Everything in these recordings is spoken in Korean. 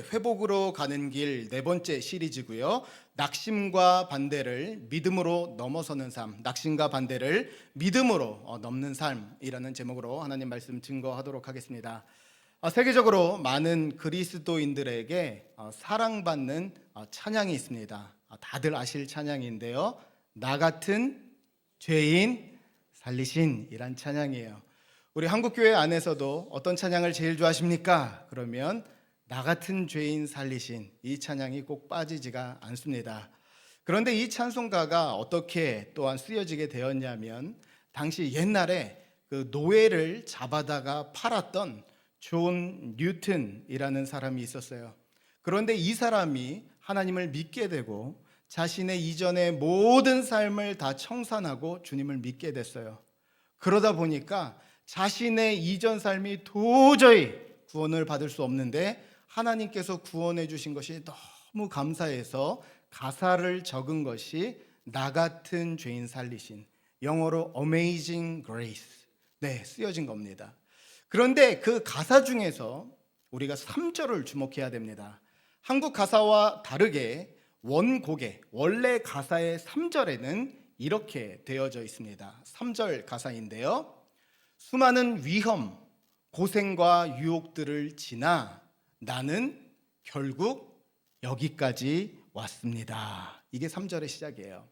회복으로 가는 길 네 번째 시리즈고요. 낙심과 반대를 믿음으로 넘어서는 삶, 낙심과 반대를 믿음으로 넘는 삶이라는 제목으로 하나님 말씀 증거하도록 하겠습니다. 세계적으로 많은 그리스도인들에게 사랑받는 찬양이 있습니다. 다들 아실 찬양인데요. 나 같은 죄인 살리신이란 찬양이에요. 우리 한국교회 안에서도 어떤 찬양을 제일 좋아하십니까? 그러면 나 같은 죄인 살리신 이 찬양이 꼭 빠지지가 않습니다. 그런데 이 찬송가가 어떻게 또한 쓰여지게 되었냐면 당시 옛날에 그 노예를 잡아다가 팔았던 존 뉴튼이라는 사람이 있었어요. 그런데 이 사람이 하나님을 믿게 되고 자신의 이전의 모든 삶을 다 청산하고 주님을 믿게 됐어요. 그러다 보니까 자신의 이전 삶이 도저히 구원을 받을 수 없는데 하나님께서 구원해 주신 것이 너무 감사해서 가사를 적은 것이 나 같은 죄인 살리신, 영어로 Amazing Grace, 쓰여진 겁니다. 그런데 그 가사 중에서 우리가 3절을 주목해야 됩니다. 한국 가사와 다르게 원곡의 원래 가사의 3절에는 이렇게 되어져 있습니다. 3절 가사인데요. 수많은 위험, 고생과 유혹들을 지나 나는 결국 여기까지 왔습니다. 이게 3절의 시작이에요.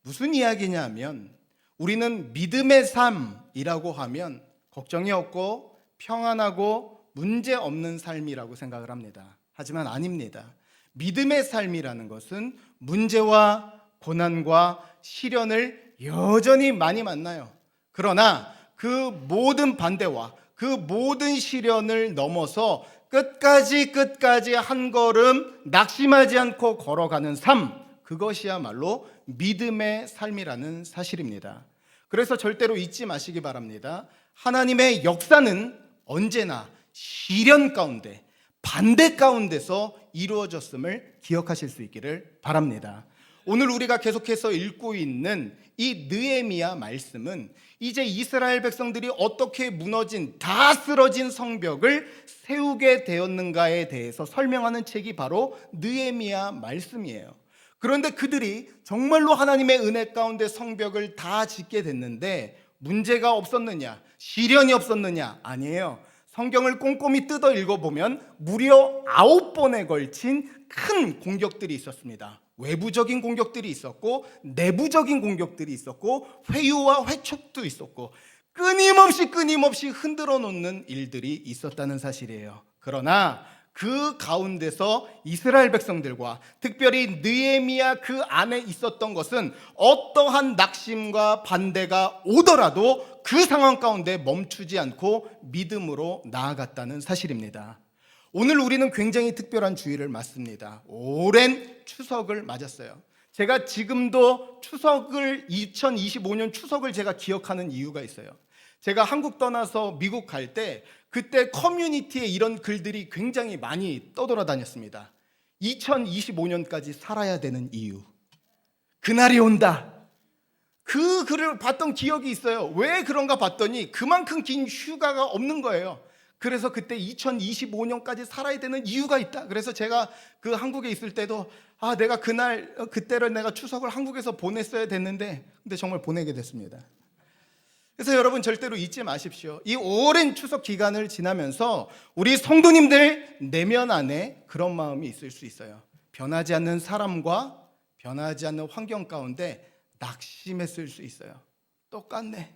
무슨 이야기냐면 우리는 믿음의 삶이라고 하면 걱정이 없고 평안하고 문제 없는 삶이라고 생각을 합니다. 하지만 아닙니다. 믿음의 삶이라는 것은 문제와 고난과 시련을 여전히 많이 만나요. 그러나 그 모든 반대와 그 모든 시련을 넘어서 끝까지 한 걸음 낙심하지 않고 걸어가는 삶, 그것이야말로 믿음의 삶이라는 사실입니다. 그래서 절대로 잊지 마시기 바랍니다. 하나님의 역사는 언제나 시련 가운데, 반대 가운데서 이루어졌음을 기억하실 수 있기를 바랍니다. 오늘 우리가 계속해서 읽고 있는 이 느헤미야 말씀은 이제 이스라엘 백성들이 어떻게 무너진, 다 쓰러진 성벽을 세우게 되었는가에 대해서 설명하는 책이 바로 느헤미야 말씀이에요. 그런데 그들이 정말로 하나님의 은혜 가운데 성벽을 다 짓게 됐는데 문제가 없었느냐, 시련이 없었느냐? 아니에요. 성경을 꼼꼼히 뜯어 읽어보면 무려 9번에 걸친 큰 공격들이 있었습니다. 외부적인 공격들이 있었고 내부적인 공격들이 있었고 회유와 회촉도 있었고 끊임없이 흔들어 놓는 일들이 있었다는 사실이에요. 그러나 그 가운데서 이스라엘 백성들과 특별히 느헤미야 그 안에 있었던 것은 어떠한 낙심과 반대가 오더라도 그 상황 가운데 멈추지 않고 믿음으로 나아갔다는 사실입니다. 오늘 우리는 굉장히 특별한 주일을 맞습니다. 오랜 추석을 맞았어요. 제가 지금도 2025년 추석을 제가 기억하는 이유가 있어요. 제가 한국 떠나서 미국 갈 때 그때 커뮤니티에 이런 글들이 굉장히 많이 떠돌아다녔습니다. 2025년까지 살아야 되는 이유, 그날이 온다. 그 글을 봤던 기억이 있어요. 왜 그런가 봤더니 그만큼 긴 휴가가 없는 거예요. 그래서 그때 2025년까지 살아야 되는 이유가 있다. 그래서 제가 그 한국에 있을 때도 내가 그때를 내가 추석을 한국에서 보냈어야 됐는데 근데 정말 보내게 됐습니다. 그래서 여러분 절대로 잊지 마십시오. 이 오랜 추석 기간을 지나면서 우리 성도님들 내면 안에 그런 마음이 있을 수 있어요. 변하지 않는 사람과 변하지 않는 환경 가운데 낙심했을 수 있어요. 똑같네,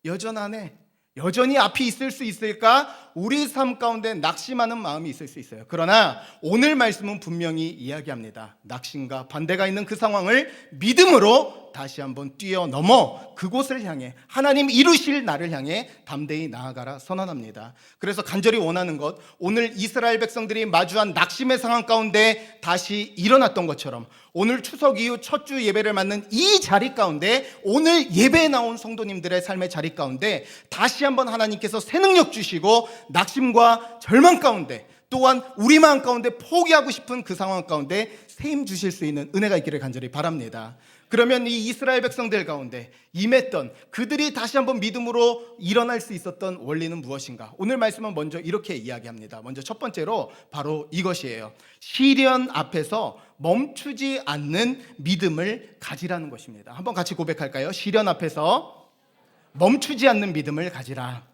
여전하네, 여전히 앞이 있을 수 있을까? 우리 삶 가운데 낙심하는 마음이 있을 수 있어요. 그러나 오늘 말씀은 분명히 이야기합니다. 낙심과 반대가 있는 그 상황을 믿음으로 다시 한번 뛰어넘어 그곳을 향해 하나님 이루실 나를 향해 담대히 나아가라 선언합니다. 그래서 간절히 원하는 것, 오늘 이스라엘 백성들이 마주한 낙심의 상황 가운데 다시 일어났던 것처럼 오늘 추석 이후 첫 주 예배를 맞는 이 자리 가운데 오늘 예배에 나온 성도님들의 삶의 자리 가운데 다시 한번 하나님께서 새 능력 주시고 낙심과 절망 가운데 또한 우리 마음 가운데 포기하고 싶은 그 상황 가운데 새 힘 주실 수 있는 은혜가 있기를 간절히 바랍니다. 그러면 이 이스라엘 백성들 가운데 임했던 그들이 다시 한번 믿음으로 일어날 수 있었던 원리는 무엇인가? 오늘 말씀은 먼저 이렇게 이야기합니다. 먼저 첫 번째로 바로 이것이에요. 시련 앞에서 멈추지 않는 믿음을 가지라는 것입니다. 한번 같이 고백할까요? 시련 앞에서 멈추지 않는 믿음을 가지라.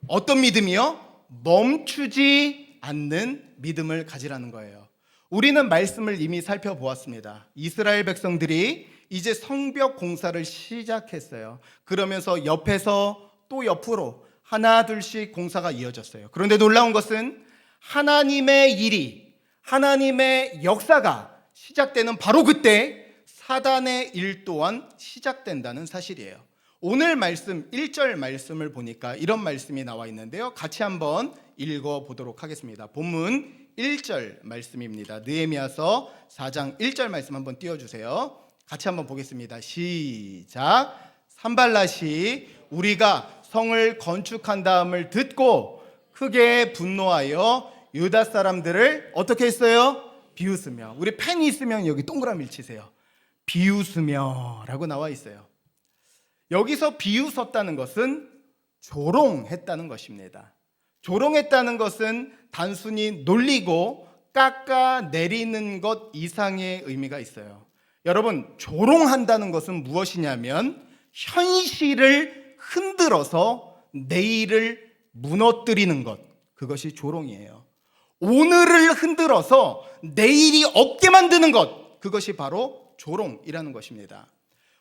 어떤 믿음이요? 멈추지 않는 믿음을 가지라는 거예요. 우리는 말씀을 이미 살펴보았습니다. 이스라엘 백성들이 이제 성벽 공사를 시작했어요. 그러면서 옆에서 또 옆으로 하나 둘씩 공사가 이어졌어요. 그런데 놀라운 것은 하나님의 일이, 하나님의 역사가 시작되는 바로 그때 사단의 일 또한 시작된다는 사실이에요. 오늘 말씀 1절 말씀을 보니까 이런 말씀이 나와 있는데요. 같이 한번 읽어보도록 하겠습니다. 본문 1절 말씀입니다. 느헤미야서 4장 1절 말씀 한번 띄워주세요. 같이 한번 보겠습니다. 시작. 산발랏이 우리가 성을 건축한 다음을 듣고 크게 분노하여 유다 사람들을 어떻게 했어요? 비웃으며. 우리 펜이 있으면 여기 동그라미를 치세요. 비웃으며 라고 나와 있어요. 여기서 비웃었다는 것은 조롱했다는 것입니다. 조롱했다는 것은 단순히 놀리고 깎아내리는 것 이상의 의미가 있어요. 여러분, 조롱한다는 것은 무엇이냐면 현실을 흔들어서 내일을 무너뜨리는 것, 그것이 조롱이에요. 오늘을 흔들어서 내일이 없게 만드는 것, 그것이 바로 조롱이라는 것입니다.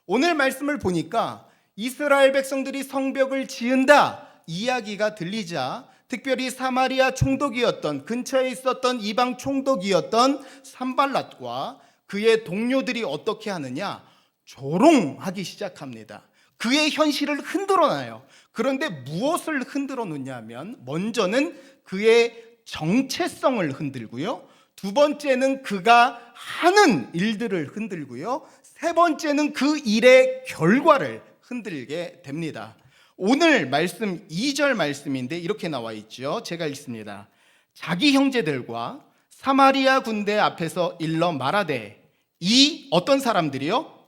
오늘 말씀을 보니까 이스라엘 백성들이 성벽을 지은다 이야기가 들리자 특별히 사마리아 총독이었던, 근처에 있었던 이방 총독이었던 산발랏과 그의 동료들이 어떻게 하느냐? 조롱하기 시작합니다. 그의 현실을 흔들어놔요. 그런데 무엇을 흔들어 놓냐면 먼저는 그의 정체성을 흔들고요, 두 번째는 그가 하는 일들을 흔들고요, 세 번째는 그 일의 결과를 흔들게 됩니다. 오늘 말씀 2절 말씀인데 이렇게 나와 있죠. 제가 읽습니다. 자기 형제들과 사마리아 군대 앞에서 일러 말하되 이 어떤 사람들이요?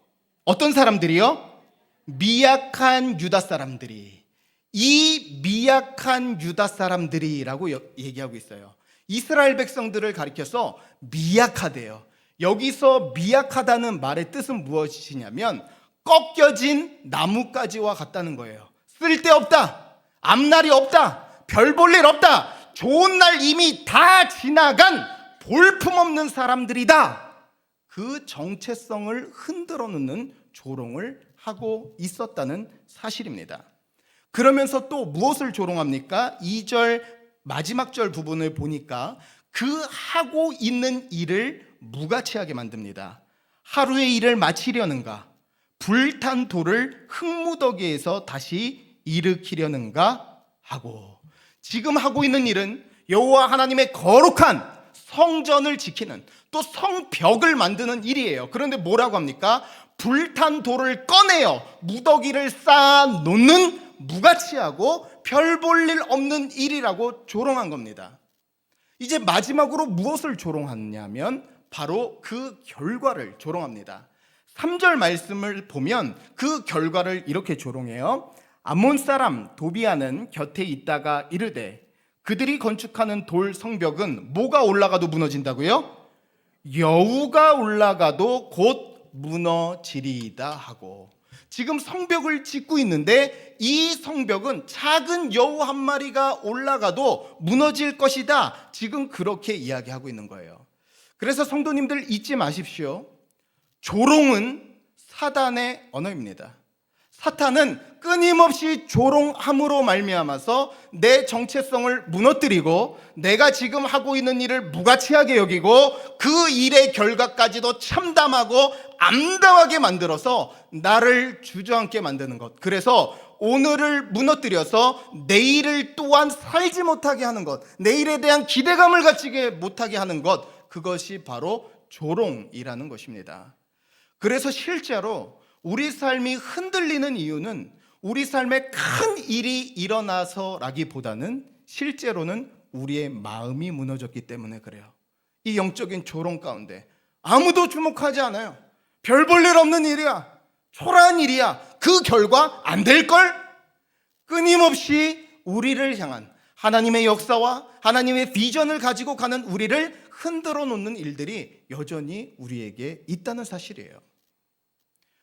어떤 사람들이요? 미약한 유다 사람들이, 이 미약한 유다 사람들이라고 얘기하고 있어요. 이스라엘 백성들을 가리켜서 미약하대요. 여기서 미약하다는 말의 뜻은 무엇이냐면 꺾여진 나뭇가지와 같다는 거예요. 쓸데없다, 앞날이 없다, 별 볼 일 없다, 좋은 날 이미 다 지나간 볼품없는 사람들이다. 그 정체성을 흔들어 놓는 조롱을 하고 있었다는 사실입니다. 그러면서 또 무엇을 조롱합니까? 2절 마지막 절 부분을 보니까 그 하고 있는 일을 무가치하게 만듭니다. 하루의 일을 마치려는가? 불탄 돌을 흙무더기에서 다시 일으키려는가 하고, 지금 하고 있는 일은 여호와 하나님의 거룩한 성전을 지키는, 또 성벽을 만드는 일이에요. 그런데 뭐라고 합니까? 불탄 돌을 꺼내어 무더기를 쌓아 놓는 무가치하고 별 볼 일 없는 일이라고 조롱한 겁니다. 이제 마지막으로 무엇을 조롱하냐면 바로 그 결과를 조롱합니다. 3절 말씀을 보면 그 결과를 이렇게 조롱해요. 암몬 사람 도비아는 곁에 있다가 이르되 그들이 건축하는 돌 성벽은 뭐가 올라가도 무너진다고요? 여우가 올라가도 곧 무너지리이다 하고, 지금 성벽을 짓고 있는데 이 성벽은 작은 여우 한 마리가 올라가도 무너질 것이다, 지금 그렇게 이야기하고 있는 거예요. 그래서 성도님들 잊지 마십시오. 조롱은 사단의 언어입니다. 사탄은 끊임없이 조롱함으로 말미암아서 내 정체성을 무너뜨리고 내가 지금 하고 있는 일을 무가치하게 여기고 그 일의 결과까지도 참담하고 암담하게 만들어서 나를 주저앉게 만드는 것, 그래서 오늘을 무너뜨려서 내일을 또한 살지 못하게 하는 것, 내일에 대한 기대감을 가지게 못하게 하는 것, 그것이 바로 조롱이라는 것입니다. 그래서 실제로 우리 삶이 흔들리는 이유는 우리 삶에 큰 일이 일어나서라기보다는 실제로는 우리의 마음이 무너졌기 때문에 그래요. 이 영적인 조롱 가운데 아무도 주목하지 않아요. 별 볼 일 없는 일이야. 초라한 일이야. 그 결과 안 될걸? 끊임없이 우리를 향한 하나님의 역사와 하나님의 비전을 가지고 가는 우리를 흔들어 놓는 일들이 여전히 우리에게 있다는 사실이에요.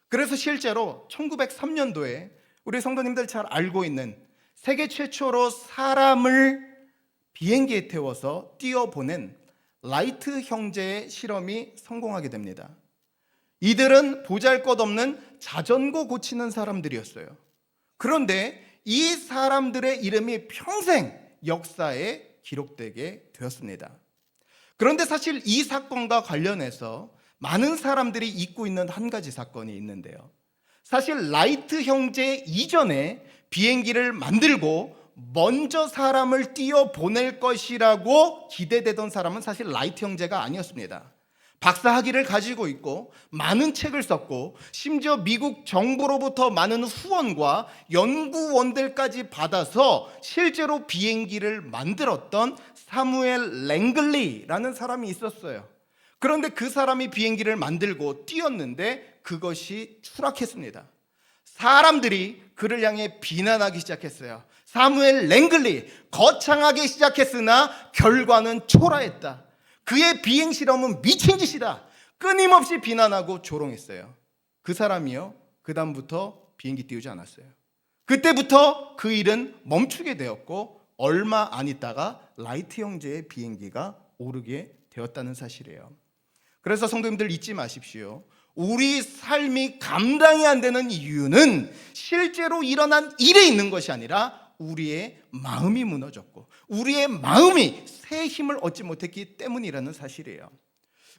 그래서 실제로 1903년도에 우리 성도님들 잘 알고 있는 세계 최초로 사람을 비행기에 태워서 띄워보낸 라이트 형제의 실험이 성공하게 됩니다. 이들은 보잘것없는 자전거 고치는 사람들이었어요. 그런데 이 사람들의 이름이 평생 역사에 기록되게 되었습니다. 그런데 사실 이 사건과 관련해서 많은 사람들이 잊고 있는 한 가지 사건이 있는데요. 사실 라이트 형제 이전에 비행기를 만들고 먼저 사람을 띄워 보낼 것이라고 기대되던 사람은 사실 라이트 형제가 아니었습니다. 박사학위를 가지고 있고 많은 책을 썼고 심지어 미국 정부로부터 많은 후원과 연구원들까지 받아서 실제로 비행기를 만들었던 사무엘 랭글리라는 사람이 있었어요. 그런데 그 사람이 비행기를 만들고 띄웠는데 그것이 추락했습니다. 사람들이 그를 향해 비난하기 시작했어요. 사무엘 랭글리, 거창하게 시작했으나 결과는 초라했다. 그의 비행 실험은 미친 짓이다. 끊임없이 비난하고 조롱했어요. 그 사람이요, 그 다음부터 비행기 띄우지 않았어요. 그때부터 그 일은 멈추게 되었고 얼마 안 있다가 라이트 형제의 비행기가 오르게 되었다는 사실이에요. 그래서 성도님들 잊지 마십시오. 우리 삶이 감당이 안 되는 이유는 실제로 일어난 일에 있는 것이 아니라 우리의 마음이 무너졌고 우리의 마음이 새 힘을 얻지 못했기 때문이라는 사실이에요.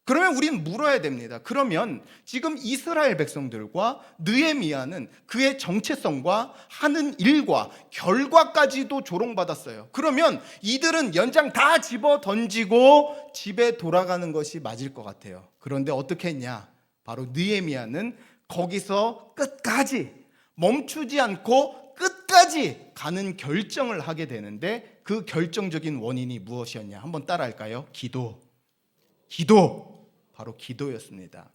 그러면 우리는 물어야 됩니다. 그러면 지금 이스라엘 백성들과 느헤미야는 그의 정체성과 하는 일과 결과까지도 조롱받았어요. 그러면 이들은 연장 다 집어 던지고 집에 돌아가는 것이 맞을 것 같아요. 그런데 어떻게 했냐? 바로 느헤미야는 거기서 끝까지 멈추지 않고 끝까지 가는 결정을 하게 되는데 그 결정적인 원인이 무엇이었냐? 한번 따라할까요? 기도. 바로 기도였습니다.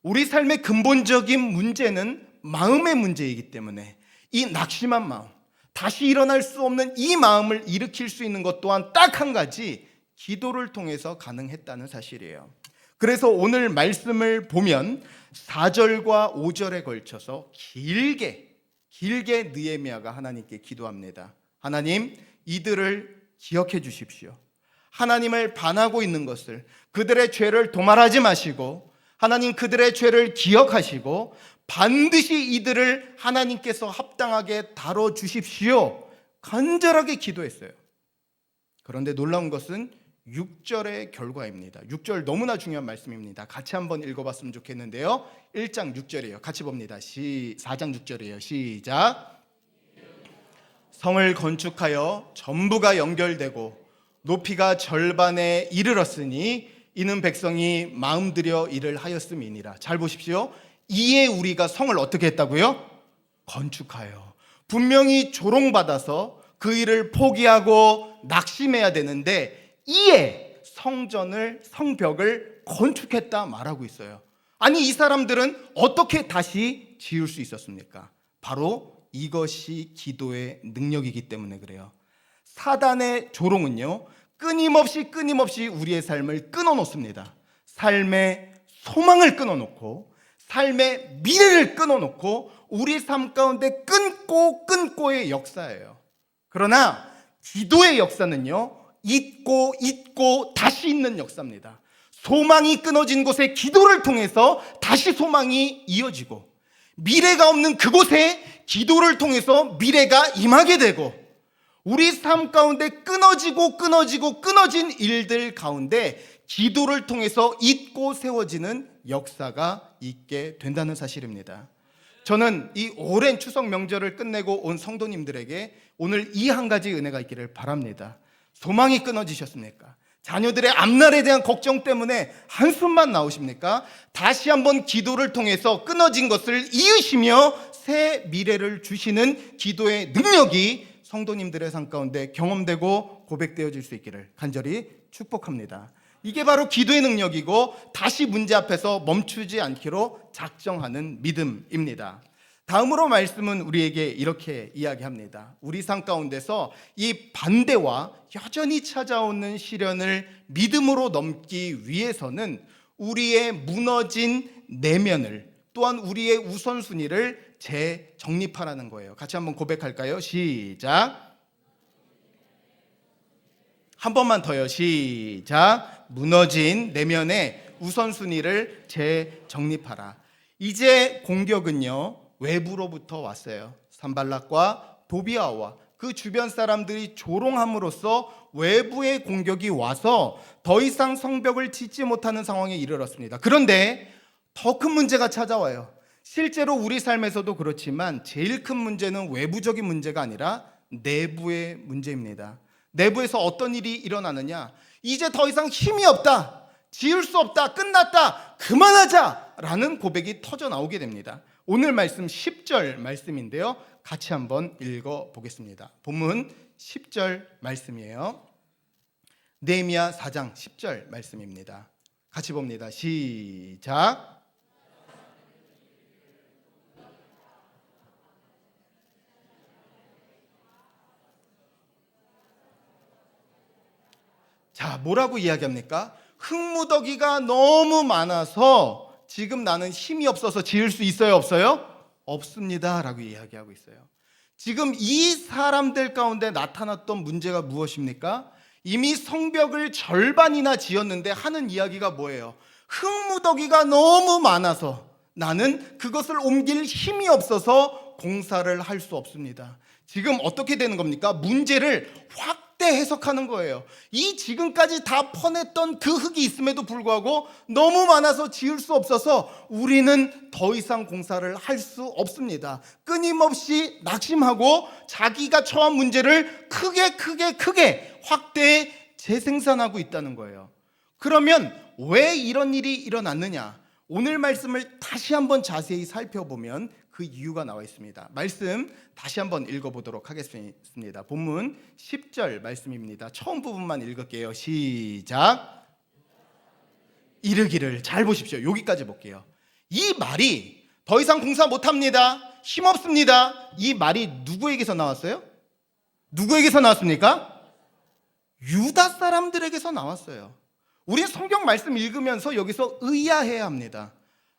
우리 삶의 근본적인 문제는 마음의 문제이기 때문에 이 낙심한 마음, 다시 일어날 수 없는 이 마음을 일으킬 수 있는 것 또한 딱 한 가지, 기도를 통해서 가능했다는 사실이에요. 그래서 오늘 말씀을 보면 4절과 5절에 걸쳐서 길게 느헤미야가 하나님께 기도합니다. 하나님, 이들을 기억해 주십시오. 하나님을 반하고 있는 것을, 그들의 죄를 도말하지 마시고 하나님 그들의 죄를 기억하시고 반드시 이들을 하나님께서 합당하게 다뤄주십시오. 간절하게 기도했어요. 그런데 놀라운 것은 6절의 결과입니다. 6절 너무나 중요한 말씀입니다. 같이 한번 읽어봤으면 좋겠는데요. 1장 6절이에요. 같이 봅니다. 4장 6절이에요. 시작. 성을 건축하여 전부가 연결되고 높이가 절반에 이르렀으니 이는 백성이 마음 들여 일을 하였음이니라. 잘 보십시오. 이에 우리가 성을 어떻게 했다고요? 건축하여. 분명히 조롱받아서 그 일을 포기하고 낙심해야 되는데 이에 성벽을 건축했다 말하고 있어요. 아니, 이 사람들은 어떻게 다시 지을 수 있었습니까? 바로 이것이 기도의 능력이기 때문에 그래요. 사단의 조롱은요, 끊임없이 우리의 삶을 끊어놓습니다. 삶의 소망을 끊어놓고 삶의 미래를 끊어놓고 우리 삶 가운데 끊고의 역사예요. 그러나 기도의 역사는요, 잊고 다시 있는 역사입니다. 소망이 끊어진 곳에 기도를 통해서 다시 소망이 이어지고 미래가 없는 그곳에 기도를 통해서 미래가 임하게 되고 우리 삶 가운데 끊어진 일들 가운데 기도를 통해서 잊고 세워지는 역사가 있게 된다는 사실입니다. 저는 이 오랜 추석 명절을 끝내고 온 성도님들에게 오늘 이 한 가지 은혜가 있기를 바랍니다. 소망이 끊어지셨습니까? 자녀들의 앞날에 대한 걱정 때문에 한숨만 나오십니까? 다시 한번 기도를 통해서 끊어진 것을 이으시며 새 미래를 주시는 기도의 능력이 성도님들의 삶 가운데 경험되고 고백되어질 수 있기를 간절히 축복합니다. 이게 바로 기도의 능력이고 다시 문제 앞에서 멈추지 않기로 작정하는 믿음입니다. 다음으로 말씀은 우리에게 이렇게 이야기합니다. 우리 삶 가운데서 이 반대와 여전히 찾아오는 시련을 믿음으로 넘기 위해서는 우리의 무너진 내면을, 또한 우리의 우선순위를 재정립하라는 거예요. 같이 한번 고백할까요? 시작. 한 번만 더요. 시작. 무너진 내면의 우선순위를 재정립하라. 이제 공격은요, 외부로부터 왔어요. 산발락과 도비아와 그 주변 사람들이 조롱함으로써 외부의 공격이 와서 더 이상 성벽을 짓지 못하는 상황에 이르렀습니다. 그런데 더 큰 문제가 찾아와요. 실제로 우리 삶에서도 그렇지만 제일 큰 문제는 외부적인 문제가 아니라 내부의 문제입니다. 내부에서 어떤 일이 일어나느냐? 이제 더 이상 힘이 없다, 지을 수 없다, 끝났다, 그만하자 라는 고백이 터져 나오게 됩니다. 오늘 말씀 10절 말씀인데요, 같이 한번 읽어보겠습니다. 본문 10절 말씀이에요. 느헤미야 4장 10절 말씀입니다. 같이 봅니다. 시작. 자, 뭐라고 이야기합니까? 흙무더기가 너무 많아서 지금 나는 힘이 없어서 지을 수 있어요, 없어요? 없습니다 라고 이야기하고 있어요. 지금 이 사람들 가운데 나타났던 문제가 무엇입니까? 이미 성벽을 절반이나 지었는데 하는 이야기가 뭐예요? 흙무더기가 너무 많아서 나는 그것을 옮길 힘이 없어서 공사를 할 수 없습니다. 지금 어떻게 되는 겁니까? 문제를 확대 해석하는 거예요. 이 지금까지 다 퍼냈던 그 흙이 있음에도 불구하고 너무 많아서 지을 수 없어서 우리는 더 이상 공사를 할 수 없습니다. 끊임없이 낙심하고 자기가 처한 문제를 크게 확대 재생산하고 있다는 거예요. 그러면 왜 이런 일이 일어났느냐? 오늘 말씀을 다시 한번 자세히 살펴보면 그 이유가 나와 있습니다. 말씀 다시 한번 읽어보도록 하겠습니다. 본문 10절 말씀입니다. 처음 부분만 읽을게요. 시작. 이르기를, 잘 보십시오. 여기까지 볼게요. 이 말이 더 이상 공사 못합니다, 힘없습니다, 이 말이 누구에게서 나왔어요? 누구에게서 나왔습니까? 유다 사람들에게서 나왔어요. 우리 성경 말씀 읽으면서 여기서 의아해야 합니다.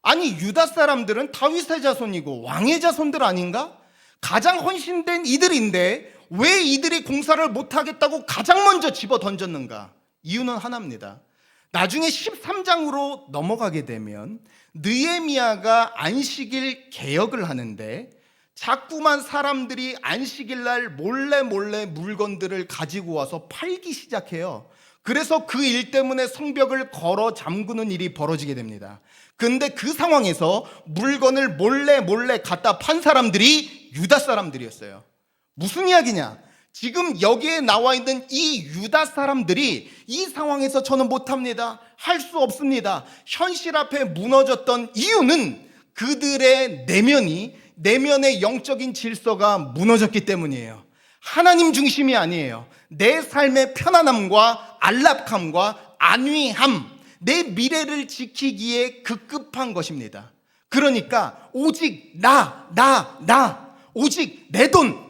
아니, 유다 사람들은 다윗의 자손이고 왕의 자손들 아닌가? 가장 헌신된 이들인데 왜 이들이 공사를 못하겠다고 가장 먼저 집어 던졌는가? 이유는 하나입니다. 나중에 13장으로 넘어가게 되면 느헤미야가 안식일 개혁을 하는데 자꾸만 사람들이 안식일 날 몰래 물건들을 가지고 와서 팔기 시작해요. 그래서 그 일 때문에 성벽을 걸어 잠그는 일이 벌어지게 됩니다. 근데 그 상황에서 물건을 몰래 갖다 판 사람들이 유다 사람들이었어요. 무슨 이야기냐? 지금 여기에 나와 있는 이 유다 사람들이 이 상황에서 저는 못합니다, 할 수 없습니다, 현실 앞에 무너졌던 이유는 그들의 내면의 영적인 질서가 무너졌기 때문이에요. 하나님 중심이 아니에요. 내 삶의 편안함과 안락함과 안위함, 내 미래를 지키기에 급급한 것입니다. 그러니까 오직 나, 오직 내 돈,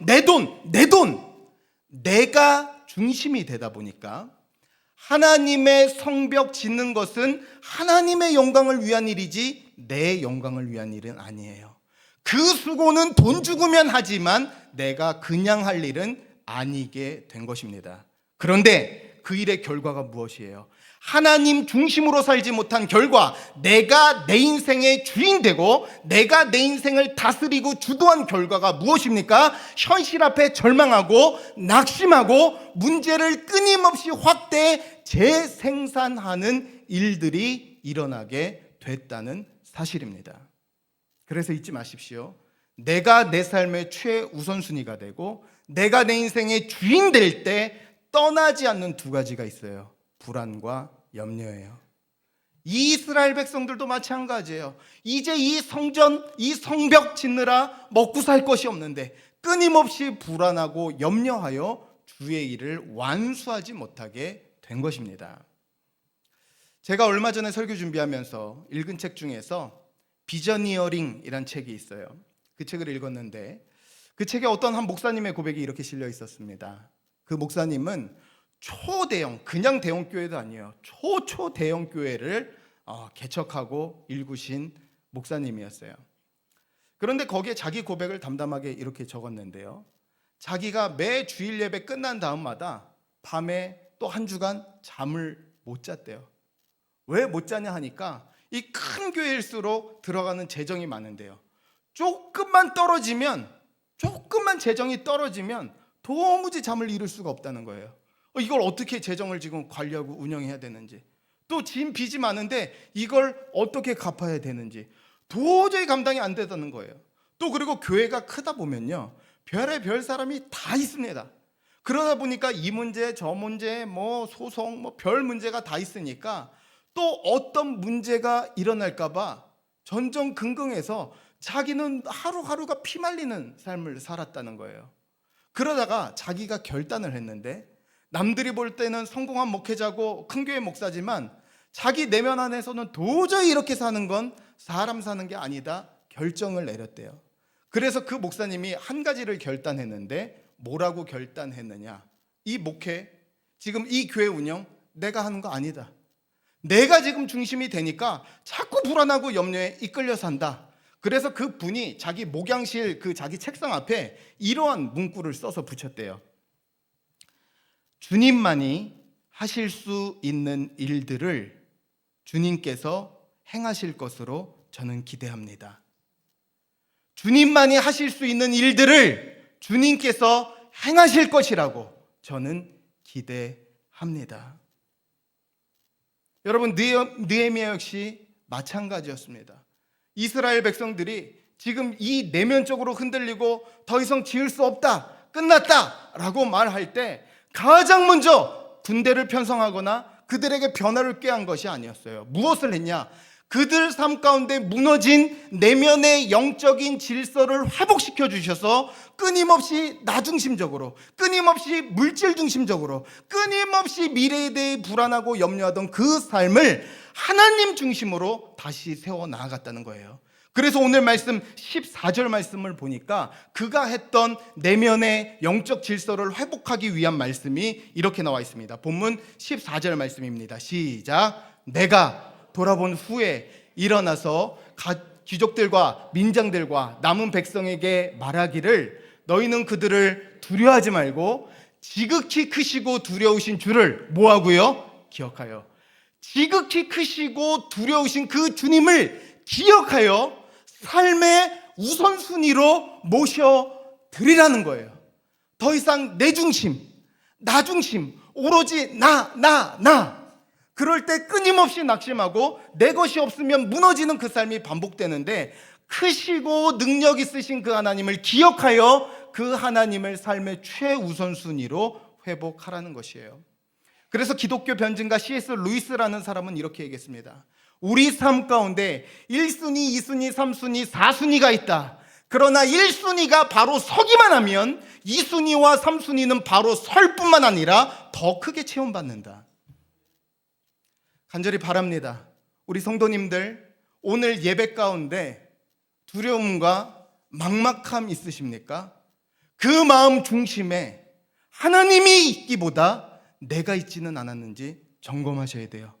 내가 중심이 되다 보니까 하나님의 성벽 짓는 것은 하나님의 영광을 위한 일이지 내 영광을 위한 일은 아니에요. 그 수고는 돈 죽으면 하지만 내가 그냥 할 일은 아니게 된 것입니다. 그런데 그 일의 결과가 무엇이에요? 하나님 중심으로 살지 못한 결과, 내가 내 인생의 주인 되고 내가 내 인생을 다스리고 주도한 결과가 무엇입니까? 현실 앞에 절망하고 낙심하고 문제를 끊임없이 확대 재생산하는 일들이 일어나게 됐다는 사실입니다. 그래서 잊지 마십시오. 내가 내 삶의 최우선순위가 되고 내가 내 인생의 주인 될 때 떠나지 않는 두 가지가 있어요. 불안과 염려예요. 이 이스라엘 백성들도 마찬가지예요. 이제 이 성벽 짓느라 먹고 살 것이 없는데 끊임없이 불안하고 염려하여 주의 일을 완수하지 못하게 된 것입니다. 제가 얼마 전에 설교 준비하면서 읽은 책 중에서 비저니어링이란 책이 있어요. 그 책을 읽었는데 그 책에 어떤 한 목사님의 고백이 이렇게 실려 있었습니다. 그 목사님은 초대형, 그냥 대형 교회도 아니에요. 초대형 교회를 개척하고 일구신 목사님이었어요. 그런데 거기에 자기 고백을 담담하게 이렇게 적었는데요. 자기가 매 주일 예배 끝난 다음마다 밤에 또 한 주간 잠을 못 잤대요. 왜 못 자냐 하니까 이 큰 교회일수록 들어가는 재정이 많은데요. 조금만 재정이 떨어지면 도무지 잠을 이룰 수가 없다는 거예요. 이걸 어떻게 재정을 지금 관리하고 운영해야 되는지, 또 진 빚이 많은데 이걸 어떻게 갚아야 되는지 도저히 감당이 안 되다는 거예요. 또 그리고 교회가 크다 보면요, 별의별 사람이 다 있습니다. 그러다 보니까 이 문제 저 문제 소송 별 문제가 다 있으니까 또 어떤 문제가 일어날까 봐 전전긍긍해서 자기는 하루하루가 피말리는 삶을 살았다는 거예요. 그러다가 자기가 결단을 했는데, 남들이 볼 때는 성공한 목회자고 큰 교회 목사지만 자기 내면 안에서는 도저히 이렇게 사는 건 사람 사는 게 아니다 결정을 내렸대요. 그래서 그 목사님이 한 가지를 결단했는데, 뭐라고 결단했느냐, 이 목회, 지금 이 교회 운영 내가 하는 거 아니다. 내가 지금 중심이 되니까 자꾸 불안하고 염려에 이끌려 산다. 그래서 그 분이 자기 목양실 자기 책상 앞에 이러한 문구를 써서 붙였대요. 주님만이 하실 수 있는 일들을 주님께서 행하실 것으로 저는 기대합니다. 주님만이 하실 수 있는 일들을 주님께서 행하실 것이라고 저는 기대합니다. 여러분, 느헤미야 역시 마찬가지였습니다. 이스라엘 백성들이 지금 이 내면적으로 흔들리고 더 이상 지을 수 없다, 끝났다 라고 말할 때 가장 먼저 군대를 편성하거나 그들에게 변화를 꾀한 것이 아니었어요. 무엇을 했냐? 그들 삶 가운데 무너진 내면의 영적인 질서를 회복시켜 주셔서 끊임없이 나 중심적으로, 끊임없이 물질 중심적으로, 끊임없이 미래에 대해 불안하고 염려하던 그 삶을 하나님 중심으로 다시 세워 나아갔다는 거예요. 그래서 오늘 말씀 14절 말씀을 보니까 그가 했던 내면의 영적 질서를 회복하기 위한 말씀이 이렇게 나와 있습니다. 본문 14절 말씀입니다. 시작. 내가 돌아본 후에 일어나서 귀족들과 민장들과 남은 백성에게 말하기를, 너희는 그들을 두려워하지 말고 지극히 크시고 두려우신 주를 뭐하고요? 기억하여. 지극히 크시고 두려우신 그 주님을 기억하여 삶의 우선순위로 모셔드리라는 거예요. 더 이상 내 중심, 나 중심, 오로지 나. 그럴 때 끊임없이 낙심하고 내 것이 없으면 무너지는 그 삶이 반복되는데, 크시고 능력 있으신 그 하나님을 기억하여 그 하나님을 삶의 최우선순위로 회복하라는 것이에요. 그래서 기독교 변증가 C.S. 루이스라는 사람은 이렇게 얘기했습니다. 우리 삶 가운데 1순위, 2순위, 3순위, 4순위가 있다. 그러나 1순위가 바로 서기만 하면 2순위와 3순위는 바로 설 뿐만 아니라 더 크게 체험받는다. 간절히 바랍니다. 우리 성도님들, 오늘 예배 가운데 두려움과 막막함 있으십니까? 그 마음 중심에 하나님이 있기보다 내가 있지는 않았는지 점검하셔야 돼요.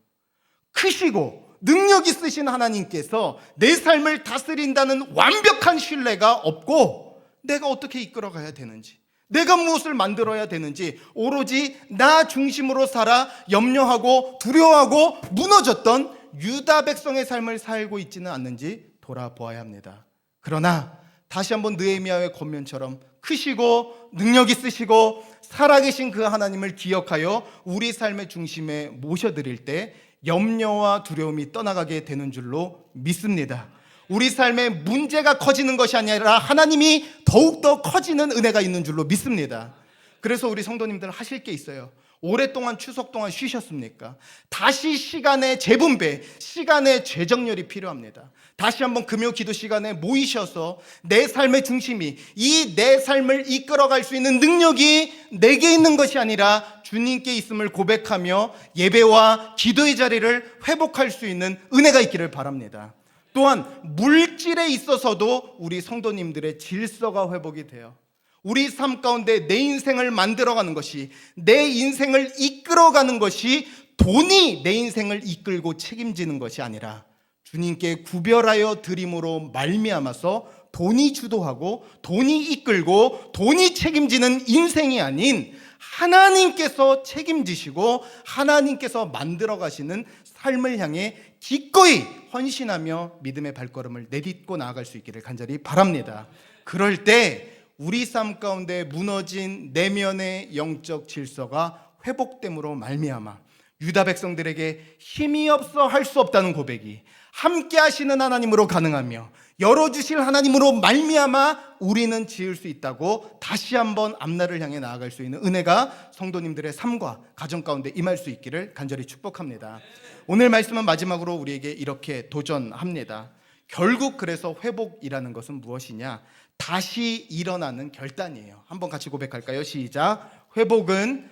크시고 능력 있으신 하나님께서 내 삶을 다스린다는 완벽한 신뢰가 없고, 내가 어떻게 이끌어가야 되는지, 내가 무엇을 만들어야 되는지 오로지 나 중심으로 살아 염려하고 두려워하고 무너졌던 유다 백성의 삶을 살고 있지는 않는지 돌아보아야 합니다. 그러나 다시 한번 느헤미야의 권면처럼 크시고 능력 있으시고 살아계신 그 하나님을 기억하여 우리 삶의 중심에 모셔드릴 때 염려와 두려움이 떠나가게 되는 줄로 믿습니다. 우리 삶의 문제가 커지는 것이 아니라 하나님이 더욱더 커지는 은혜가 있는 줄로 믿습니다. 그래서 우리 성도님들 하실 게 있어요. 오랫동안 추석 동안 쉬셨습니까? 다시 시간의 재분배, 시간의 재정렬이 필요합니다. 다시 한번 금요 기도 시간에 모이셔서 내 삶의 중심이, 이 내 삶을 이끌어갈 수 있는 능력이 내게 있는 것이 아니라 주님께 있음을 고백하며 예배와 기도의 자리를 회복할 수 있는 은혜가 있기를 바랍니다. 또한 물질에 있어서도 우리 성도님들의 질서가 회복이 돼요. 우리 삶 가운데 내 인생을 만들어가는 것이, 내 인생을 이끌어가는 것이 돈이 내 인생을 이끌고 책임지는 것이 아니라 주님께 구별하여 드림으로 말미암아서 돈이 주도하고 돈이 이끌고 돈이 책임지는 인생이 아닌 하나님께서 책임지시고 하나님께서 만들어 가시는 삶을 향해 기꺼이 헌신하며 믿음의 발걸음을 내딛고 나아갈 수 있기를 간절히 바랍니다. 그럴 때 우리 삶 가운데 무너진 내면의 영적 질서가 회복됨으로 말미암아 유다 백성들에게 힘이 없어 할 수 없다는 고백이 함께 하시는 하나님으로 가능하며 열어주실 하나님으로 말미암아 우리는 지을 수 있다고 다시 한번 앞날을 향해 나아갈 수 있는 은혜가 성도님들의 삶과 가정 가운데 임할 수 있기를 간절히 축복합니다. 오늘 말씀은 마지막으로 우리에게 이렇게 도전합니다. 결국 그래서 회복이라는 것은 무엇이냐? 다시 일어나는 결단이에요. 한번 같이 고백할까요? 시작. 회복은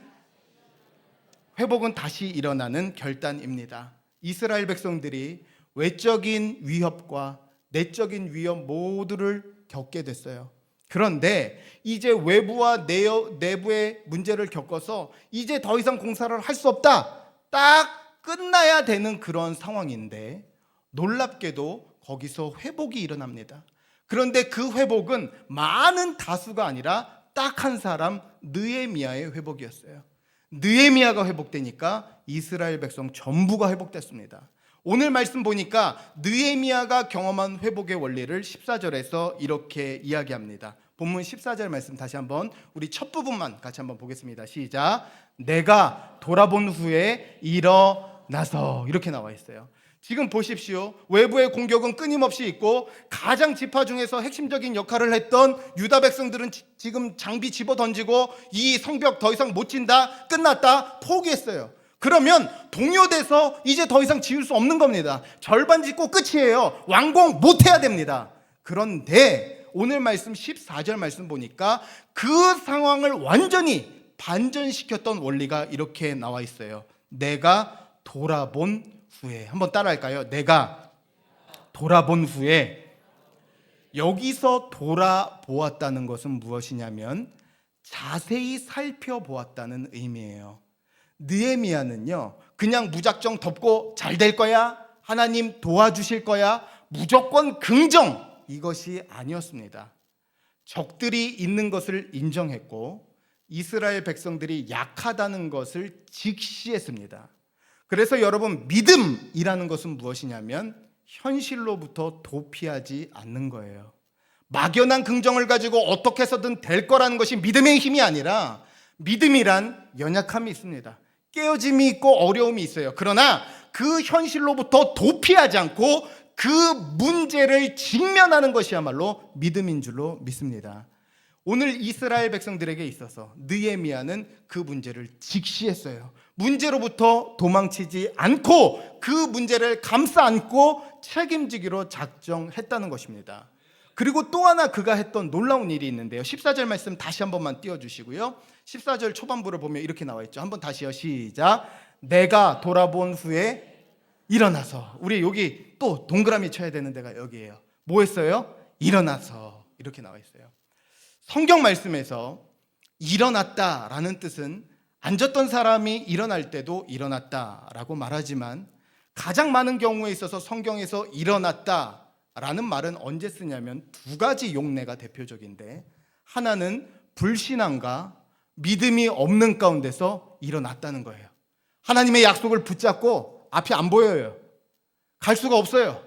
다시 일어나는 결단입니다. 이스라엘 백성들이 외적인 위협과 내적인 위협 모두를 겪게 됐어요. 그런데 이제 외부와 내부의 문제를 겪어서 이제 더 이상 공사를 할 수 없다, 딱 끝나야 되는 그런 상황인데 놀랍게도 거기서 회복이 일어납니다. 그런데 그 회복은 많은 다수가 아니라 딱 한 사람 느헤미야의 회복이었어요. 느헤미야가 회복되니까 이스라엘 백성 전부가 회복됐습니다. 오늘 말씀 보니까 느헤미야가 경험한 회복의 원리를 14절에서 이렇게 이야기합니다. 본문 14절 말씀 다시 한번 우리 첫 부분만 같이 한번 보겠습니다. 시작. 내가 돌아본 후에 일어나서, 이렇게 나와 있어요. 지금 보십시오. 외부의 공격은 끊임없이 있고 가장 지파 중에서 핵심적인 역할을 했던 유다 백성들은 지금 장비 집어던지고 이 성벽 더 이상 못 진다, 끝났다, 포기했어요. 그러면 동요돼서 이제 더 이상 지을 수 없는 겁니다. 절반 짓고 끝이에요. 완공 못해야 됩니다. 그런데 오늘 말씀 14절 말씀 보니까 그 상황을 완전히 반전시켰던 원리가 이렇게 나와 있어요. 내가 돌아본 후에. 한번 따라할까요? 내가 돌아본 후에. 여기서 돌아보았다는 것은 무엇이냐면 자세히 살펴보았다는 의미예요. 느헤미야는요, 그냥 무작정 덮고 잘 될 거야, 하나님 도와주실 거야, 무조건 긍정, 이것이 아니었습니다. 적들이 있는 것을 인정했고 이스라엘 백성들이 약하다는 것을 직시했습니다. 그래서 여러분, 믿음이라는 것은 무엇이냐면 현실로부터 도피하지 않는 거예요. 막연한 긍정을 가지고 어떻게 해서든 될 거라는 것이 믿음의 힘이 아니라, 믿음이란 연약함이 있습니다. 깨어짐이 있고 어려움이 있어요. 그러나 그 현실로부터 도피하지 않고 그 문제를 직면하는 것이야말로 믿음인 줄로 믿습니다. 오늘 이스라엘 백성들에게 있어서 느헤미야는 그 문제를 직시했어요. 문제로부터 도망치지 않고 그 문제를 감싸 안고 책임지기로 작정했다는 것입니다. 그리고 또 하나 그가 했던 놀라운 일이 있는데요. 14절 말씀 다시 한 번만 띄워주시고요. 14절 초반부를 보면 이렇게 나와 있죠. 한번 다시요. 시작. 내가 돌아본 후에 일어나서. 우리 여기 또 동그라미 쳐야 되는 데가 여기예요. 뭐 했어요? 일어나서. 이렇게 나와 있어요. 성경 말씀에서 일어났다라는 뜻은 앉았던 사람이 일어날 때도 일어났다라고 말하지만 가장 많은 경우에 있어서 성경에서 일어났다라는 말은 언제 쓰냐면 두 가지 용례가 대표적인데, 하나는 불신앙과 믿음이 없는 가운데서 일어났다는 거예요. 하나님의 약속을 붙잡고 앞이 안 보여요. 갈 수가 없어요.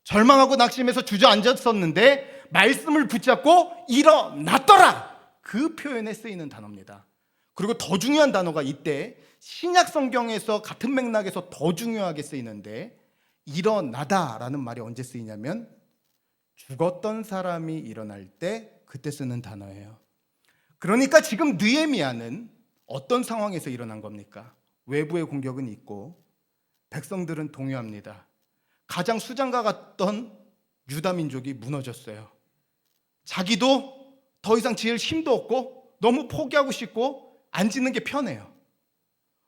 절망하고 낙심해서 주저앉았었는데 말씀을 붙잡고 일어났더라. 그 표현에 쓰이는 단어입니다. 그리고 더 중요한 단어가 이때 신약 성경에서 같은 맥락에서 더 중요하게 쓰이는데, 일어나다라는 말이 언제 쓰이냐면 죽었던 사람이 일어날 때 그때 쓰는 단어예요. 그러니까 지금 느헤미야는 어떤 상황에서 일어난 겁니까? 외부의 공격은 있고 백성들은 동요합니다. 가장 수장과 같던 유다 민족이 무너졌어요. 자기도 더 이상 지을 힘도 없고 너무 포기하고 싶고 앉는 게 편해요.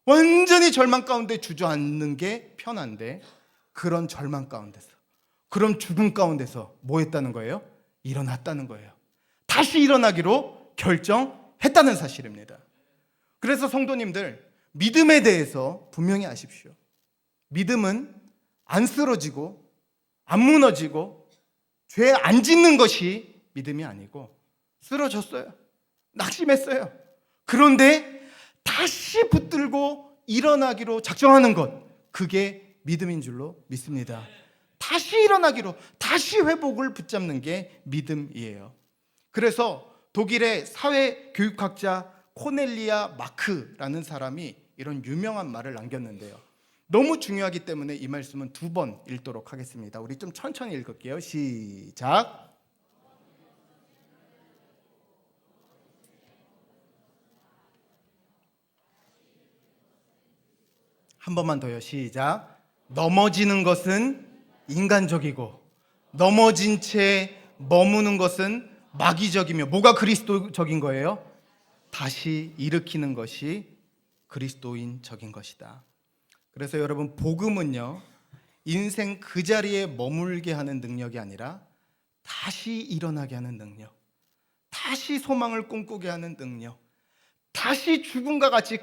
완전히 절망 가운데 주저앉는 게 편한데, 그런 절망 가운데서, 그런 죽음 가운데서 뭐 했다는 거예요? 일어났다는 거예요. 다시 일어나기로 결정했다는 사실입니다. 그래서 성도님들, 믿음에 대해서 분명히 아십시오. 믿음은 안 쓰러지고 안 무너지고 죄 안 짓는 것이 믿음이 아니고, 쓰러졌어요, 낙심했어요, 그런데 다시 붙들고 일어나기로 작정하는 것, 그게 믿음인 줄로 믿습니다. 다시 일어나기로, 다시 회복을 붙잡는 게 믿음이에요. 그래서 독일의 사회교육학자 코넬리아 마크라는 사람이 이런 유명한 말을 남겼는데요. 너무 중요하기 때문에 이 말씀은 2번 읽도록 하겠습니다. 우리 좀 천천히 읽을게요. 시작. 한 번만 더요. 시작. 넘어지는 것은 인간적이고 넘어진 채 머무는 것은 마귀적이며, 뭐가 그리스도적인 거예요? 다시 일으키는 것이 그리스도인적인 것이다. 그래서 여러분, 복음은요, 인생 그 자리에 머물게 하는 능력이 아니라 다시 일어나게 하는 능력, 다시 소망을 꿈꾸게 하는 능력, 다시 죽음과 같이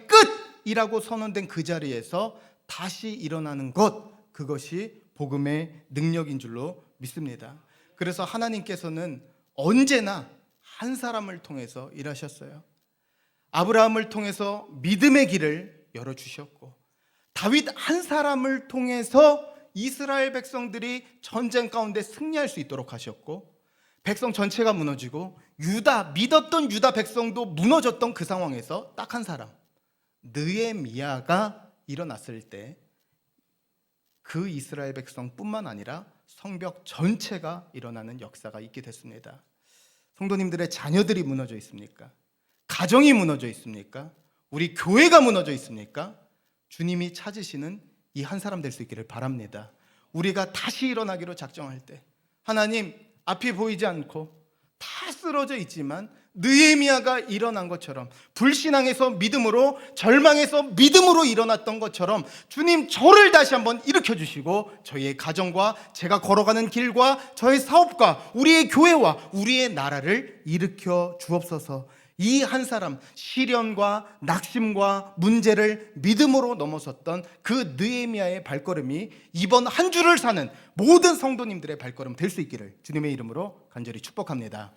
끝이라고 선언된 그 자리에서 다시 일어나는 것, 그것이 복음의 능력인 줄로 믿습니다. 그래서 하나님께서는 언제나 한 사람을 통해서 일하셨어요. 아브라함을 통해서 믿음의 길을 열어주셨고, 다윗 한 사람을 통해서 이스라엘 백성들이 전쟁 가운데 승리할 수 있도록 하셨고, 백성 전체가 무너지고 믿었던 유다 백성도 무너졌던 그 상황에서 딱 한 사람, 느헤미야가 일어났을 때 그 이스라엘 백성뿐만 아니라 성벽 전체가 일어나는 역사가 있게 됐습니다. 성도님들의 자녀들이 무너져 있습니까? 가정이 무너져 있습니까? 우리 교회가 무너져 있습니까? 주님이 찾으시는 이 한 사람 될 수 있기를 바랍니다. 우리가 다시 일어나기로 작정할 때, 하나님, 앞이 보이지 않고 다 쓰러져 있지만 느헤미야가 일어난 것처럼, 불신앙에서 믿음으로, 절망에서 믿음으로 일어났던 것처럼 주님, 저를 다시 한번 일으켜 주시고 저희의 가정과 제가 걸어가는 길과 저의 사업과 우리의 교회와 우리의 나라를 일으켜 주옵소서. 이 한 사람, 시련과 낙심과 문제를 믿음으로 넘어섰던 그 느헤미야의 발걸음이 이번 한 주를 사는 모든 성도님들의 발걸음 될 수 있기를 주님의 이름으로 간절히 축복합니다.